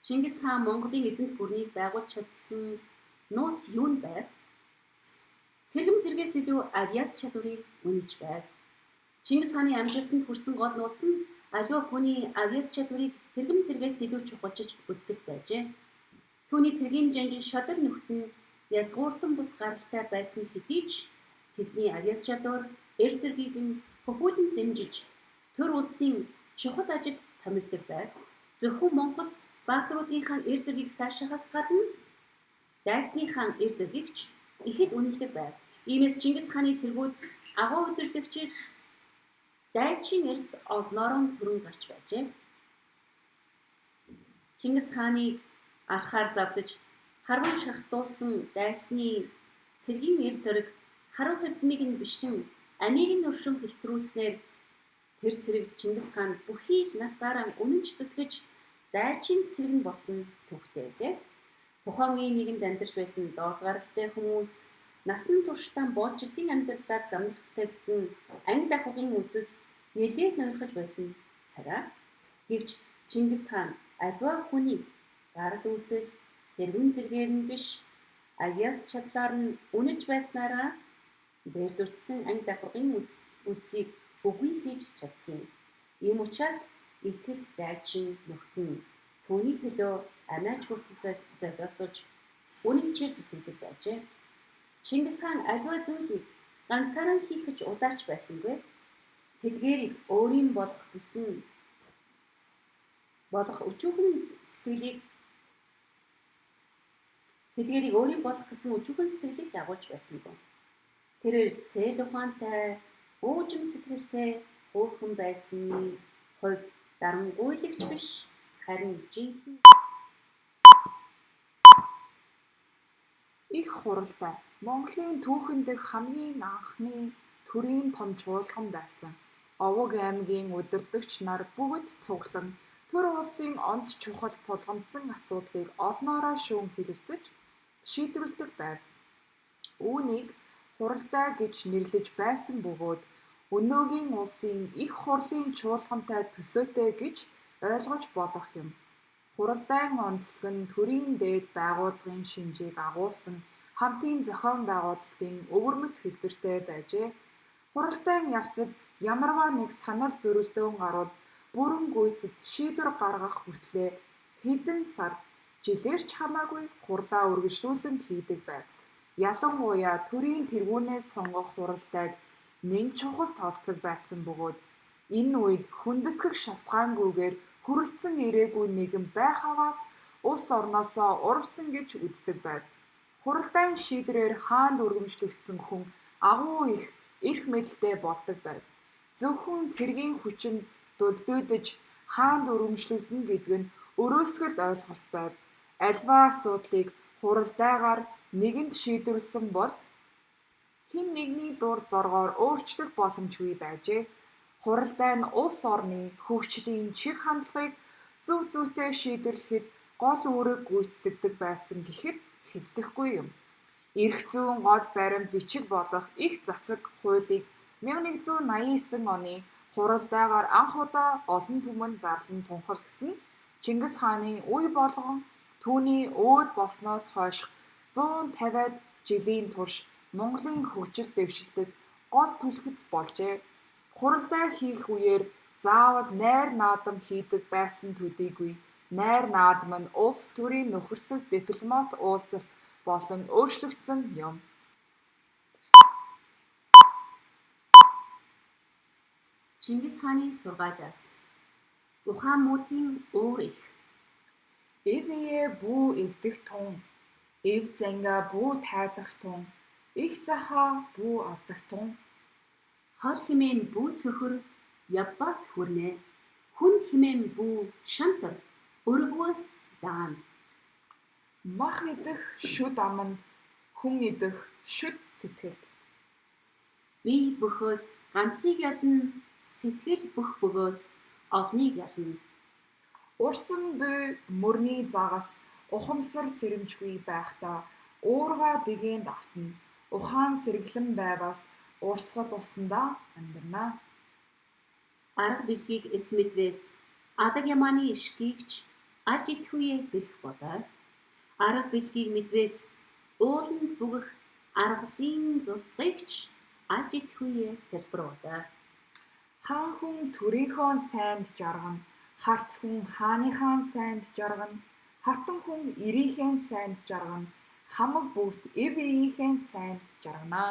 Чингис хаан Монголын эзэнт гүрнийг байгуулж чадсан нууц юунд байв? Хэрэгэм зэргээс илүү авиац чадварыг үнэлж байв. Чингис хааны амжилтанд хүрсэн гол нууц нь аливаа хүний авиац чадварыг хэрэгэм зэргээс илүү чухалчилж үздэг байжээ. Түүний цэргийн жанжин шодөр нөхд нь язгууртан бус гаралтай байсан хэдий ч тэдний авиац чадвар эр зэргийг нь хөхүүлэн дэмжиж төр улсын чухал ажилд томилдог байв. Зөвхөн Монгол баатруудынхаа эр зэргийг сайшаахаас гадна дайсныхаа эр зэргийг ч ихэд үнэлдэг байв. Иймээс Чингис хааны цэргүүд агуу удирдагчид дайчин эрс олноорон түрэн гарч байжээ. Чингис хааныг алхаар завдаж харван шахтуулсан дайсны цэргийн эр зориг харав хэрдмийг нь бишрэн амийг нь өршин хэлтрүүлснээр тэр цэрэг Чингис хаан бүхий л насаараа үнэнч зүтгэж дайчин цэрэг нь болсон төвхтэй байлээ. Тухайн үеийн нийгэмд амьдарч байсан доод гаралтай хүмүүс насан туршдаа боолчлын амьдралаар замнах ёстой гэсэн анги дахугын үзэл нэлээд нойрхож байсан цагаа. Гэвч Чингис хаан аливаа хүний гарал үүсэл хэрэгэн зэргээр нь биш авиас чадлаар нь үнэлж байснараа дээр дурдсан анги дахугын үзлийг үгүй хийж чадсан юм. Ийм учраас итгэлт дайчин нөхдөн түүний төлөө амиач хүртэл золиосуулж үнэнчээр зүтгэдэг байжээ. Чингис хаан аливаа зүйлийг ганцаараа хийх гэж улаач байсангүй. Тэдгээрийг өөрийн болох өчүүхэн сэтгэлийг жагуулж байсангүй. Тэрээр цээл ухаантай, уужим сэтгэлтэй хөөрхөн байсны хувьд дарангуйлагч биш харин жинхэнэ их хуралдай. Монголын түүхэн дэх хамгийн анхны төрийн том чуулган байсан. Овог аймгийн удирдагч нар бүгд цуглан төр улсын онц чухал тулгамдсан асуудлыг олноороо шүүн хэлэлцэж шийдвэрлэдэг байв. Үүнийг хуралдай гэж нэрлэж байсан бөгөөд өнөөгийн улсын их хурлын чуулгантай төсөөтэй гэж ойлгож болох юм. Хуралдайн онцлог нь төрийн дээд байгууллагын шинжийг агуулсан хамтын зохион байгуулалтын өвөрмөц хэлбэртэй байжээ. Хуралдайн явцад ямарваа нэг санал зөрөлдөөн гарвал бүрэн гүйцэд шийдвэр гаргах хүртлээр хэдэн сар жилээр ч хамаагүй хурлаа үргэлжлүүлэн хийдэг байв. Ялангуяа төрийн тэргүүнээс сонгох хуралдайг нэн чухал тооцдог байсан бөгөөд энэ үед хүндэтгэх шалтгаангүйгээр хүрэлцэн ирээгүй нэгэн байхаваас улс орноосоо урвсан гэж үздэг байв. Хуралдаан шийдвэрээр хаанд өргөмжлөгдсөн хүн агуу их эрх мэдэлтэй болдог байв. Зөвхөн цэргийн хүчинд дулдүйдэж хаанд өргөмжлөгдөнө гэдэг нь өрөөсгөл ойлголт байв. Аливаа асуудлыг хуралдайгаар нэгэнд шийдвэрлсэн бол хэн нэгний дур зоргоор өөрчлөх боломжгүй байжээ. Хуралдай нь улс орны хөгжлийн чиг хандлагыг зөв зүйтэй шийдвэрлэхэд гол үүрэг гүйцэтгэдэг байсан гэхэд хэсдэхгүй юм. Эрх зүйн гол баримт бичиг болох их засаг хуулийг 1189 оны хуралдайгаар анх удаа олон түмэнд зарлан тунхагласан Чингис хааны үе болгон түүний өөд болсноос хойш 150-аад жилийн турш Монголын хөгжил дэвшилтэд гол түлхэц болжээ. Хуралдай хийх үеэр заавал найр наадам хийдэг байсан төдийгүй найр наадам нь улс төрийн нөхөрсөг дипломат уулзалт болон өөрчлөгдсөн юм. Чингис хааны сургаалаас ухаан муудын өөр их. Эвээ бүү эвдэх тун, эв зангаа бүү тайлах тун, их захаа бүү алдах тун. Хол химээн бүү цөхөр явбаас хүрнэ. Хүнд химээн бүү шантар өргвөөс даана. Мах идэх шүд аманд, хүн идэх шүд сэтгэлд. Бие бөхөөс ганцыг ялна, сэтгэл бүх бөгөөс олныг ялна. Урсан буй мөрний загас ухамсар сэрэмжгүй байхдаа уургаа дэгэнд автна. Ухаан сэргэлэн байваас урсгал усандаа амьдрнаа. Арга билгийг эс мэдвээс алаг ямааны ишгийгч алж идэхүйе бэрх болоо. Арга бэлгийг мэдвээс ууланд бүгэх аргалын зузгыгч алж идэхүйе хэлбэрүүлээ. Хаан хүн төрийнхөө сайнд жаргана, харц хүн хааныхаа сайнд жаргана, хатан хүн ирийнхээ сайнд жаргана, хамаг бүгд эв эеийнхээ сайнд жаргана.